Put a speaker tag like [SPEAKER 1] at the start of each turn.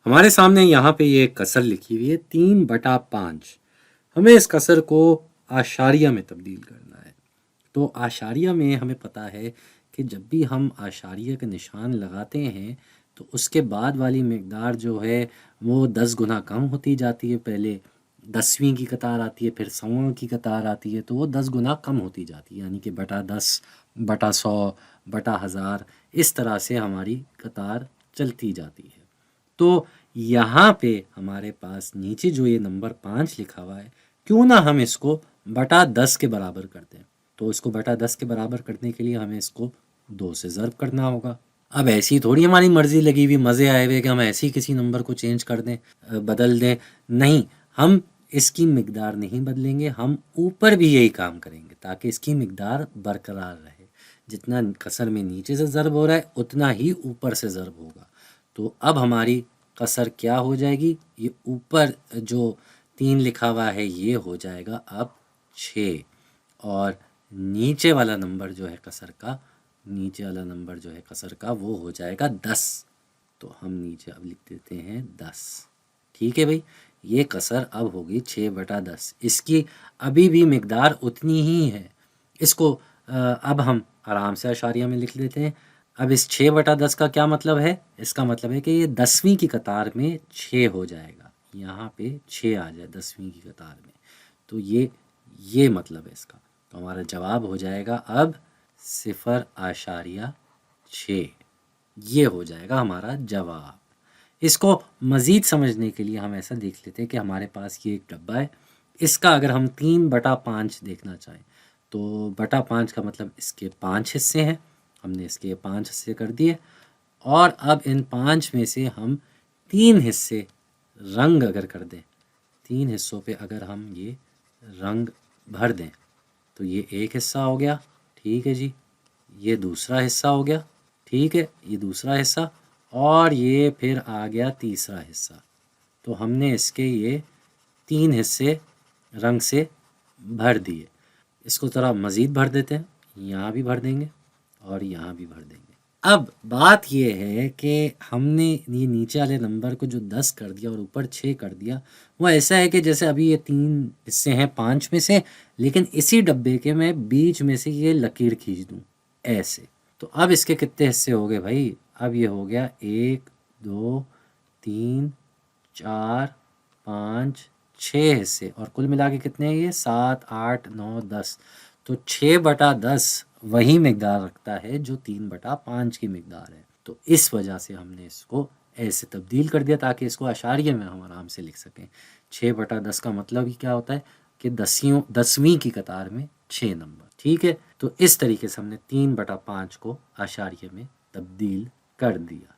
[SPEAKER 1] हमारे सामने यहाँ पे ये कसर लिखी हुई है 3/5। हमें इस कसर को आशारिया में तब्दील करना है। तो आशारिया में हमें पता है कि जब भी हम आशारिया का निशान लगाते हैं तो उसके बाद वाली मिकदार जो है वो 10 गुना कम होती जाती है। पहले 10वीं की कतार आती है, फिर 100 की कतार आती है, तो वो 10 गुना कम होती जाती है, यानी कि बटा 10, बटा 100, बटा 1000, इस तरह से हमारी कतार चलती जाती है। तो यहाँ पे हमारे पास नीचे जो ये नंबर 5 लिखा हुआ है, क्यों ना हम इसको बटा 10 के बराबर कर दें। तो इसको बटा 10 के बराबर करने के लिए हमें इसको 2 से ज़र्ब करना होगा। अब ऐसी थोड़ी हमारी मर्जी लगी हुई मज़े आए हुए कि हम ऐसे ही किसी नंबर को चेंज कर दें, बदल दें। नहीं, हम इसकी मिकदार नहीं बदलेंगे, हम ऊपर भी यही काम करेंगे ताकि इसकी मिकदार बरकरार रहे। जितना कसर में नीचे से ज़र्ब हो रहा है उतना ही ऊपर से ज़र्ब होगा। तो अब हमारी कसर क्या हो जाएगी, ये ऊपर जो 3 लिखा हुआ है ये हो जाएगा अब 6, और नीचे वाला नंबर जो है कसर का, नीचे वाला नंबर जो है कसर का वो हो जाएगा 10। तो हम नीचे अब लिख देते हैं 10। ठीक है भाई, ये कसर अब होगी 6/10। इसकी अभी भी मिकदार उतनी ही है। इसको अब हम आराम से अशारिया में लिख लेते हैं। अब इस 6/10 का क्या मतलब है, इसका मतलब है कि ये 10वीं की कतार में 6 हो जाएगा, यहाँ पे 6 आ जाए 10वीं की कतार में। तो ये मतलब है इसका। तो हमारा जवाब हो जाएगा अब 0.6। ये हो जाएगा हमारा जवाब। इसको मज़ीद समझने के लिए हम ऐसा देख लेते हैं कि हमारे पास ये एक डब्बा है। इसका अगर हम 3/5 देखना चाहें तो बटा 5 का मतलब इसके 5 हिस्से हैं। हमने इसके 5 हिस्से कर दिए, और अब इन 5 में से हम 3 हिस्से रंग अगर कर दें, 3 हिस्सों पे अगर हम ये रंग भर दें तो ये एक हिस्सा हो गया। ठीक है जी, ये दूसरा हिस्सा हो गया। ठीक है, ये दूसरा हिस्सा, और ये फिर आ गया तीसरा हिस्सा। तो हमने इसके ये 3 हिस्से रंग से भर दिए। इसको ज़रा मज़ीद भर देते हैं, यहाँ भी भर देंगे और यहाँ भी भर देंगे। अब बात ये है कि हमने ये नीचे वाले नंबर को जो 10 कर दिया और ऊपर 6 कर दिया, वो ऐसा है कि जैसे अभी ये 3 हिस्से हैं 5 में से, लेकिन इसी डब्बे के मैं बीच में से ये लकीर खींच दूँ ऐसे। तो अब इसके कितने हिस्से हो गए भाई, अब ये हो गया 1, 2, 3, 4, 5, 6 हिस्से, और कुल मिला के कितने हैं ये 7, 8, 9, 10। तो 6/10 वही मिकदार रखता है जो 3/5 की मिकदार है। तो इस वजह से हमने इसको ऐसे तब्दील कर दिया ताकि इसको अशारिये में हम आराम से लिख सकें। 6/10 का मतलब ही क्या होता है कि 10वीं की कतार में 6 नंबर। ठीक है, तो इस तरीके से हमने 3/5 को अशारिये में तब्दील कर दिया।